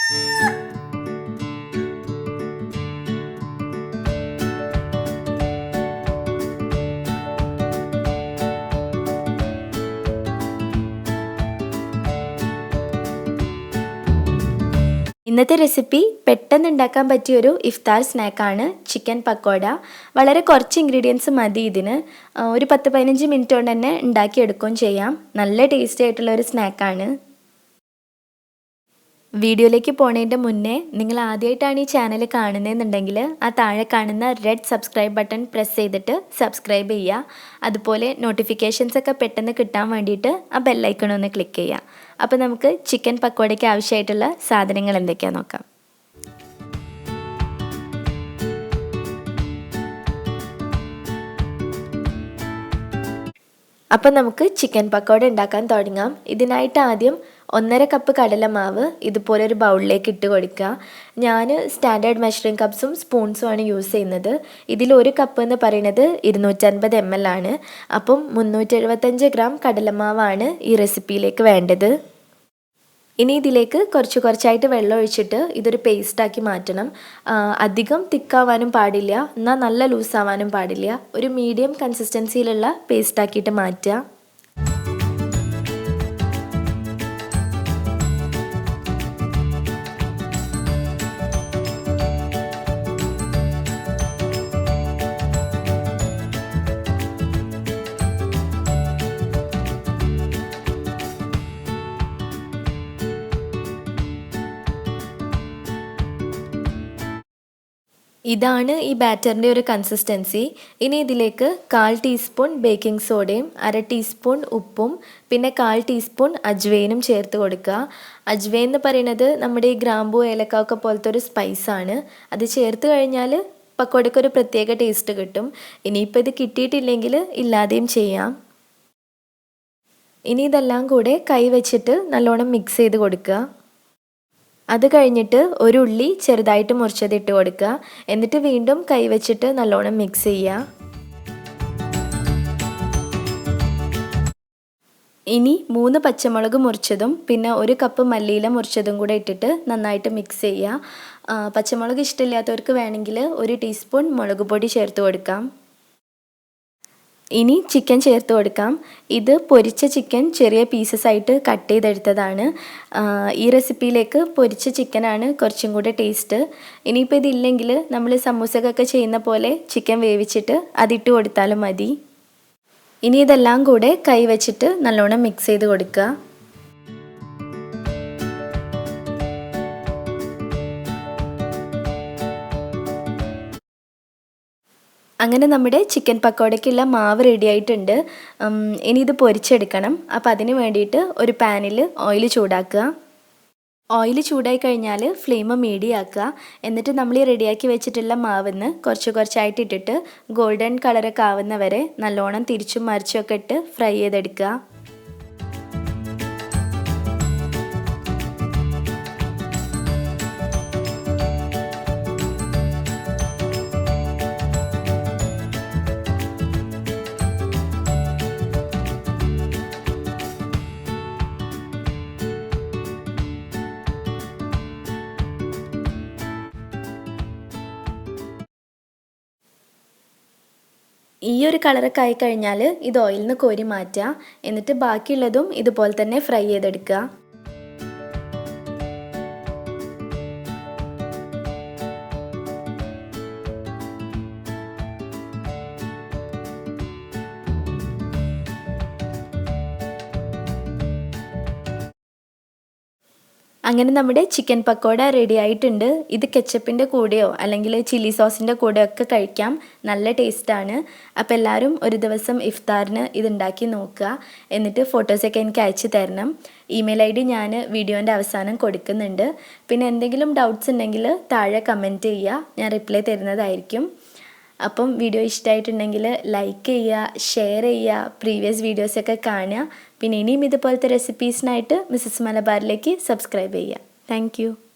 ഇന്നത്തെ റെസിപ്പി പെട്ടെന്ന് ഉണ്ടാക്കാൻ പറ്റിയൊരു ഇഫ്താർ സ്നാക്കാണ് ചിക്കൻ പക്കോട. വളരെ കുറച്ച് ഇൻഗ്രീഡിയൻസ് മതി ഇതിന്. ഒരു 10-15 മിനിറ്റ് കൊണ്ട് തന്നെ ഉണ്ടാക്കിയെടുക്കുകയും ചെയ്യാം. നല്ല ടേസ്റ്റി ആയിട്ടുള്ള ഒരു സ്നാക്കാണ്. വീഡിയോയിലേക്ക് പോണതിൻ്റെ മുന്നേ നിങ്ങൾ ആദ്യമായിട്ടാണ് ഈ ചാനൽ കാണുന്നതെന്നുണ്ടെങ്കിൽ ആ താഴെ കാണുന്ന റെഡ് സബ്സ്ക്രൈബ് ബട്ടൺ പ്രസ് ചെയ്തിട്ട് സബ്സ്ക്രൈബ് ചെയ്യുക. അതുപോലെ നോട്ടിഫിക്കേഷൻസ് ഒക്കെ പെട്ടെന്ന് കിട്ടാൻ വേണ്ടിയിട്ട് ആ ബെല്ലൈക്കൺ ഒന്ന് ക്ലിക്ക് ചെയ്യുക. അപ്പോൾ നമുക്ക് ചിക്കൻ പക്കോടയ്ക്ക് ആവശ്യമായിട്ടുള്ള സാധനങ്ങൾ എന്തൊക്കെയാണെന്ന് നോക്കാം. അപ്പം നമുക്ക് ചിക്കൻ പക്കോട ഉണ്ടാക്കാൻ തുടങ്ങാം. ഇതിനായിട്ട് ആദ്യം 1.5 കപ്പ് കടലമാവ് ഇതുപോലെ ഒരു ബൗളിലേക്ക് ഇട്ട് കൊടുക്കുക. ഞാൻ സ്റ്റാൻഡേർഡ് മെഷറിംഗ് കപ്സും സ്പൂൺസുമാണ് യൂസ് ചെയ്യുന്നത്. ഇതിൽ 1 കപ്പ് എന്ന് പറയുന്നത് 250 ml ആണ്. അപ്പം 375 ഗ്രാം കടലമാവാണ് ഈ റെസിപ്പിയിലേക്ക് വേണ്ടത്. ഇനി ഇതിലേക്ക് കുറച്ചായിട്ട് വെള്ളം ഒഴിച്ചിട്ട് ഇതൊരു പേസ്റ്റാക്കി മാറ്റണം. അധികം തിക്കാവാനും പാടില്ല, എന്നാൽ നല്ല ലൂസാവാനും പാടില്ല. ഒരു മീഡിയം കൺസിസ്റ്റൻസിയിലുള്ള പേസ്റ്റാക്കിയിട്ട് മാറ്റുക. ഇതാണ് ഈ ബാറ്ററിൻ്റെ ഒരു കൺസിസ്റ്റൻസി. ഇനി ഇതിലേക്ക് 1/4 ടീസ്പൂൺ ബേക്കിംഗ് സോഡയും 1/2 ടീസ്പൂൺ ഉപ്പും പിന്നെ 1/4 ടീസ്പൂൺ അജ്വൈനും ചേർത്ത് കൊടുക്കുക. അജ്വൈൻ എന്ന് പറയുന്നത് നമ്മുടെ ഈ ഗ്രാമ്പൂ ഏലക്ക ഒക്കെ പോലത്തെ ഒരു സ്പൈസാണ്. അത് ചേർത്ത് കഴിഞ്ഞാൽ പക്കോടയ്ക്ക് ഒരു പ്രത്യേക ടേസ്റ്റ് കിട്ടും. ഇനിയിപ്പോൾ ഇത് കിട്ടിയിട്ടില്ലെങ്കിൽ ഇല്ലാതെയും ചെയ്യാം. ഇനി ഇതെല്ലാം കൂടെ കൈ വെച്ചിട്ട് നല്ലോണം മിക്സ് ചെയ്ത് കൊടുക്കുക. അത് കഴിഞ്ഞിട്ട് ഒരു ഉള്ളി ചെറുതായിട്ട് മുറിച്ചത് ഇട്ട് കൊടുക്കുക. എന്നിട്ട് വീണ്ടും കൈ വെച്ചിട്ട് നല്ലോണം മിക്സ് ചെയ്യുക. ഇനി 3 പച്ചമുളക് മുറിച്ചതും പിന്നെ 1 കപ്പ് മല്ലിയില മുറിച്ചതും കൂടെ ഇട്ടിട്ട് നന്നായിട്ട് മിക്സ് ചെയ്യുക. പച്ചമുളക് ഇഷ്ടമില്ലാത്തവർക്ക് വേണമെങ്കിൽ 1 ടീസ്പൂൺ മുളക് പൊടി ചേർത്ത് കൊടുക്കാം. ഇനി ചിക്കൻ ചേർത്ത് കൊടുക്കാം. ഇത് പൊരിച്ച ചിക്കൻ ചെറിയ പീസസ് ആയിട്ട് കട്ട് ചെയ്തെടുത്തതാണ്. ഈ റെസിപ്പിയിലേക്ക് പൊരിച്ച ചിക്കനാണ് കുറച്ചും കൂടെ ടേസ്റ്റ്. ഇനിയിപ്പോൾ ഇതില്ലെങ്കിൽ നമ്മൾ സമൂസക്കൊക്കെ ചെയ്യുന്ന പോലെ ചിക്കൻ വേവിച്ചിട്ട് അതിട്ട് കൊടുത്താലും മതി. ഇനി ഇതെല്ലാം കൂടെ കൈ വെച്ചിട്ട് നല്ലോണം മിക്സ് ചെയ്ത് കൊടുക്കുക. അങ്ങനെ നമ്മുടെ ചിക്കൻ പക്കോടയ്ക്കുള്ള മാവ് റെഡി ആയിട്ടുണ്ട്. ഇനി ഇത് പൊരിച്ചെടുക്കണം. അപ്പോൾ അതിന് വേണ്ടിയിട്ട് ഒരു പാനിൽ ഓയിൽ ചൂടാക്കുക. ഓയിൽ ചൂടായി കഴിഞ്ഞാൽ ഫ്ലെയിം മീഡിയം ആക്കുക. എന്നിട്ട് നമ്മൾ ഈ റെഡിയാക്കി വെച്ചിട്ടുള്ള മാവിന്ന് കുറച്ചായിട്ട് ഇട്ടിട്ട് ഗോൾഡൻ കളറൊക്കെ ആവുന്ന വരെ നല്ലോണം തിരിച്ചും മറിച്ചും ഒക്കെ ഇട്ട് ഫ്രൈ ചെയ്തെടുക്കുക. ഈ ഒരു കളറൊക്കെ ആയിക്കഴിഞ്ഞാൽ ഇത് ഓയിലിൽ നിന്ന് കോരി മാറ്റുക. എന്നിട്ട് ബാക്കിയുള്ളതും ഇതുപോലെ തന്നെ ഫ്രൈ ചെയ്തെടുക്കുക. അങ്ങനെ നമ്മുടെ ചിക്കൻ പക്കോട റെഡി ആയിട്ടുണ്ട്. ഇത് കെച്ചപ്പിൻ്റെ കൂടെയോ അല്ലെങ്കിൽ ചില്ലി സോസിൻ്റെ കൂടെയോ ഒക്കെ കഴിക്കാം. നല്ല ടേസ്റ്റാണ്. അപ്പോൾ എല്ലാവരും ഒരു ദിവസം ഇഫ്താറിന് ഇതുണ്ടാക്കി നോക്കുക. എന്നിട്ട് ഫോട്ടോസൊക്കെ എനിക്ക് അയച്ചു തരണം. ഇമെയിൽ ID ഞാൻ വീഡിയോൻ്റെ അവസാനം കൊടുക്കുന്നുണ്ട്. പിന്നെ എന്തെങ്കിലും ഡൗട്ട്സ് ഉണ്ടെങ്കിൽ താഴെ കമൻറ്റ് ചെയ്യുക, ഞാൻ റിപ്ലൈ തരുന്നതായിരിക്കും. അപ്പം വീഡിയോ ഇഷ്ടമായിട്ടുണ്ടെങ്കിൽ ലൈക്ക് ചെയ്യുക, ഷെയർ ചെയ്യുക, പ്രീവിയസ് വീഡിയോസൊക്കെ കാണുക. പിന്നെ ഇനിയും ഇതുപോലത്തെ റെസിപ്പീസിനായിട്ട് മിസ്സസ് മലബാറിലേക്ക് സബ്സ്ക്രൈബ് ചെയ്യുക. താങ്ക്